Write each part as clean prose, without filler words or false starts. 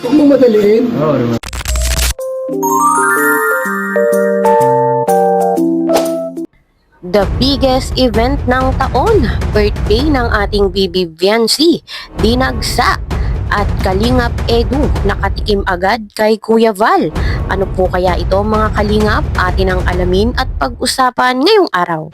Huwag mo madaliin. Oo naman. The biggest event ng taon, birthday ng ating Bibi Viancy, dinagsa at Kalingap Edu nakatikim agad kay Kuya Val. Ano po kaya ito mga Kalingap? Atin ang alamin at pag-usapan ngayong araw.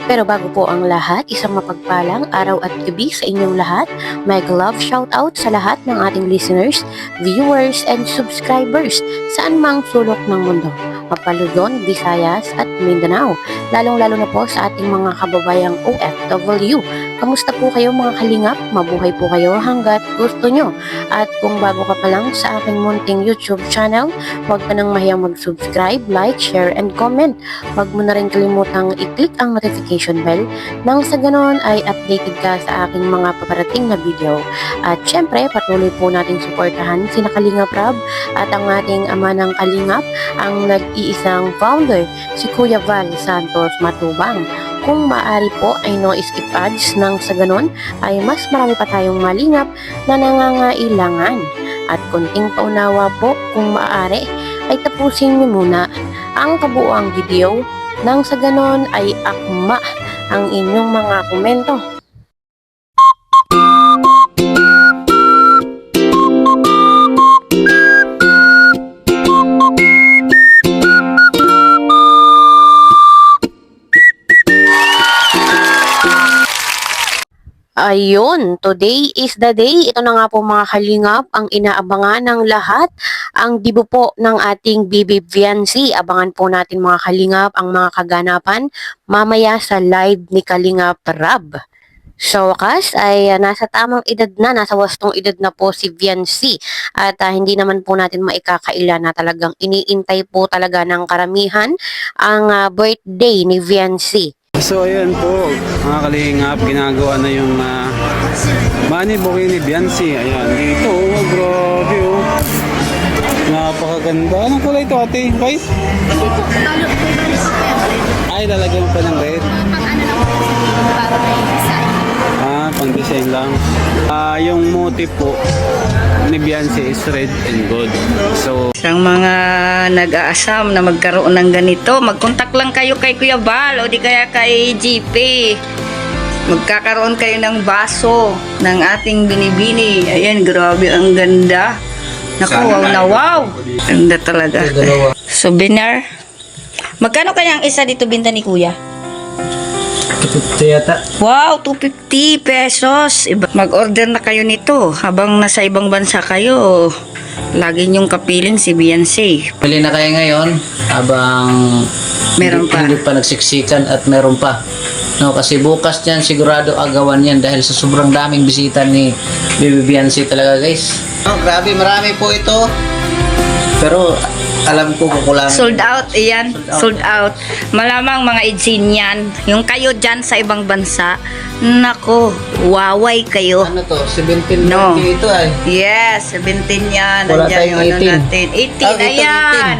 Pero bago po ang lahat, isang mapagpalang araw at gabi sa inyong lahat. Mag love shoutout sa lahat ng ating listeners, viewers, and subscribers saan mang sulok ng mundo. Mapaluzon, Visayas at Mindanao. Lalong-lalo na po sa ating mga kababayang OFW. Kamusta po kayo mga Kalingap? Mabuhay po kayo hanggat gusto nyo. At kung bago ka pa lang sa aking munting YouTube channel, huwag ka nang mahiyang mag-subscribe, like, share, and comment. Huwag mo na rin kalimutang i-click ang notification bell nang sa ganon ay updated ka sa aking mga paparating na video. At syempre, patuloy po natin suportahan sina Kalingap Rab at ang ating ama ng Kalingap, ang nag-iisang founder, si Kuya Val Santos Matubang. Kung maaari po ay no skip ads nang sa ganon ay mas marami pa tayong malingap na nangangailangan. At konting paunawa po kung maaari ay tapusin niyo muna ang kabuuang video nang sa ganon ay akma ang inyong mga komento. Ayun, today is the day. Ito na nga po mga Kalingap, ang inaabangan ng lahat, ang dibo po ng ating Bibi Viancy. Abangan po natin mga Kalingap ang mga kaganapan mamaya sa live ni Kalingap Rab. Sa wakas ay nasa tamang edad na, nasa wastong edad na po si Viancy. At hindi naman po natin maikakaila na talagang iniintay po talaga ng karamihan ang birthday ni Viancy. So ayan po, mga Kalingap, ginagawa na yung money bouquet ni Viancy. Ayan, dito, oh, grabe oh. Napakaganda. Anong kulay ito ate? White? Ay, lalagyan pa ng red. Pang design lang. Yung motif po ni Viancy is red and gold. So, Isang mga nag-aasam na magkaroon ng ganito, mag-contact lang kayo kay Kuya Val o di kaya kay GP. Magkakaroon kayo ng baso ng ating binibini. Ayan, grabe, ang ganda. Naku, wow na wow. Ganda talaga. Souvenir. Magkano kaya ang isa dito binta ni Kuya? 250 yata. Wow, 250 pesos. Mag-order na kayo nito habang nasa ibang bansa kayo. Lagi niyong kapiling si Viancy. Pili na kayo ngayon habang Meron pa. hindi pa nagsiksikan at meron pa. No, kasi bukas niyan sigurado agawan yan dahil sa sobrang daming bisita ni Bibi Viancy talaga guys. Oh, grabe, marami po ito. Pero alam ko kukulangan. Sold out, iyan. Sold out. Malamang mga idsin yan. Yung kayo dyan sa ibang bansa, nako, waway kayo. Ano to? 17 No. ito ay. Yes, 17 yan. Wala Nandiyan tayong yung ano 18. natin. 18, Ah, ito, ayan.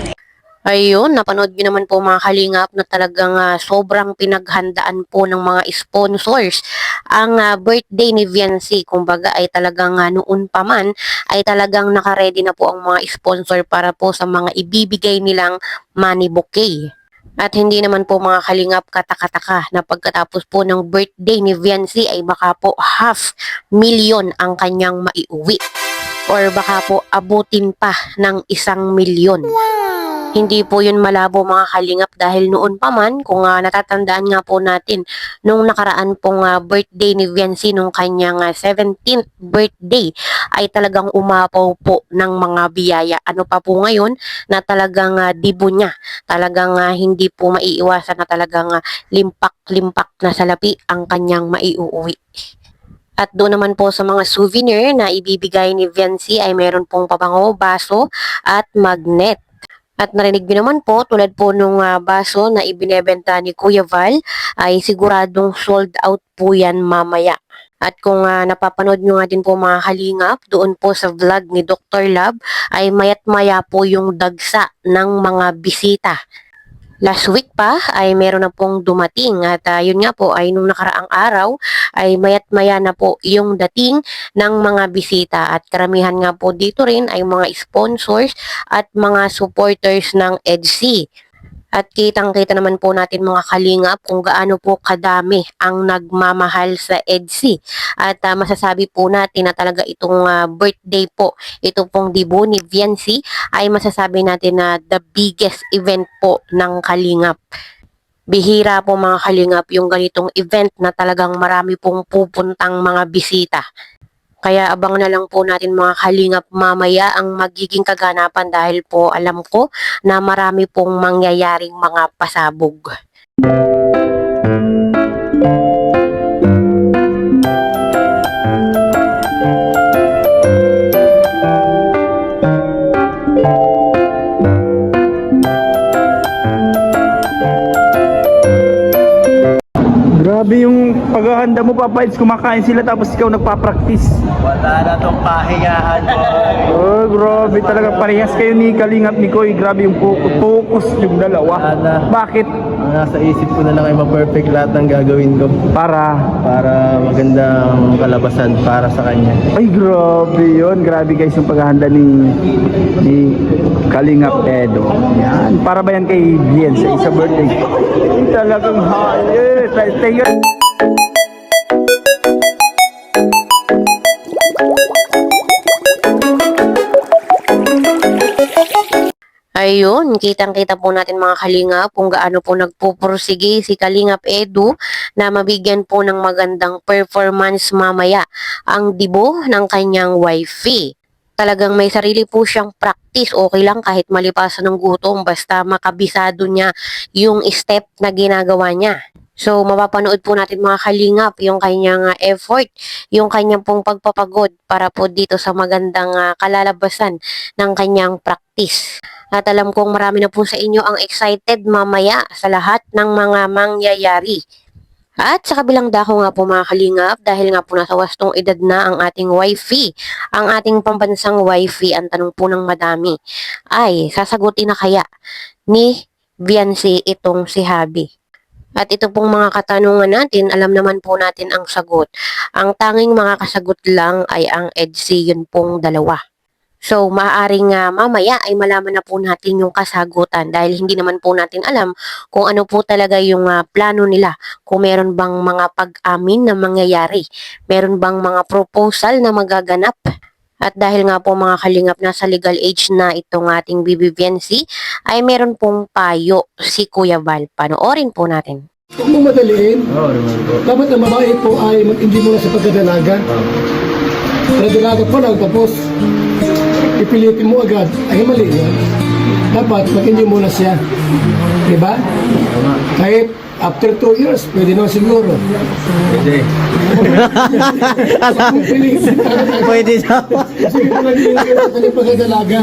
Ayun, napanood nyo naman po mga Kalingap na talagang sobrang pinaghandaan po ng mga sponsors ang birthday ni Viancy. Kumbaga ay talagang noon pa man ay talagang nakaredy na po ang mga sponsor para po sa mga ibibigay nilang money bouquet. At hindi naman po mga Kalingap katakataka na pagkatapos po ng birthday ni Viancy ay baka po 500,000 ang kanyang maiuwi. Or baka po abutin pa ng 1 milyon. Hindi po yun malabo mga Kalingap dahil noon pa man, kung natatandaan nga po natin, nung nakaraan pong birthday ni Viancy, nung kanyang 17th birthday, ay talagang umapaw po ng mga biyaya. Ano pa po ngayon na talagang dibo niya, talagang hindi po maiiwasan na talagang limpak-limpak na salapi ang kanyang maiuuwi. At doon naman po sa mga souvenir na ibibigay ni Viancy ay meron pong pabango, baso at magnet. At narinig niyo naman po, tulad po nung baso na ibinebenta ni Kuya Val, ay siguradong sold out po yan mamaya. At kung napapanood nyo nga din po mga Kalingap, doon po sa vlog ni Dr. Love, ay mayat maya po yung dagsa ng mga bisita. Last week pa ay meron na pong dumating at yun nga po ay nung nakaraang araw ay mayat maya na po yung dating ng mga bisita at karamihan nga po dito rin ay mga sponsors at mga supporters ng EDC. At kitang-kita naman po natin mga kalingap kung gaano po kadami ang nagmamahal sa EDC. At masasabi po natin na talaga itong birthday po, ito pong debut ni Viancy ay masasabi natin na the biggest event po ng kalingap. Bihira po mga kalingap yung ganitong event na talagang marami pong pupuntang mga bisita. Kaya abang na lang po natin mga kalingap mamaya ang magiging kaganapan dahil po alam ko na marami pong mangyayaring mga pasabog. Grabe yung paghahanda mo, Papa Eds. Kumakain sila tapos ikaw nagpa-practice. Wala na tong pahingahan ko. Oh, grabe talaga. Parehas kayo ni Kalingap ni Koy. Grabe yung focus yung dalawa. Wala. Bakit? Ang nasa isip ko na lang ay ma-perfect lahat ng gagawin ko Para... para magandang kalabasan para sa kanya. Ay, grabe yun. Grabe guys yung paghahanda ni Kalingap Edo. Yan. Para ba yan kay Bien sa birthday? Ay, talagang hayet. Thank you. Ayun, kitang-kita po natin mga kalingap kung gaano po nagpupursige si Kalingap Edu na mabigyan po ng magandang performance mamaya ang debut ng kanyang wifey. Talagang may sarili po siyang practice, okay lang kahit malipasan ng gutom basta makabisado niya yung step na ginagawa niya. So, mapapanood po natin mga kalingap yung kanyang effort, yung kanyang pong pagpapagod para po dito sa magandang kalalabasan ng kanyang practice. At alam kong marami na po sa inyo ang excited mamaya sa lahat ng mga mangyayari. At sa kabilang dako nga po mga kalingap, dahil nga po nasa wastong edad na ang ating wifey, ang ating pambansang wifey, ang tanong po ng madami, ay sasagutin na kaya ni Viancy itong si Habi? At ito pong mga katanungan natin, alam naman po natin ang sagot. Ang tanging mga kasagot lang ay ang EDC, yun pong dalawa. So, maaaring mamaya ay malaman na po natin yung kasagutan dahil hindi naman po natin alam kung ano po talaga yung plano nila. Kung meron bang mga pag-amin na mangyayari, meron bang mga proposal na magaganap. At dahil nga po mga kalingap nasa legal age na itong ating Bibi Viancy, ay meron pong payo si Kuya Val. Panoorin po natin. Huwag mong madaliin. Oo naman po. Dapat ang babae po ay mag-hindi muna sa pagkadalaga. Para dalaga po lang, tapos ipilitin mo agad. Ay mali yan. Dapat mag-hindi muna siya. Diba? Kahit after 2 years, pwede naman siguro. Pwede. Pwede Pwede daw. Sige po lang yung pagkadalaga.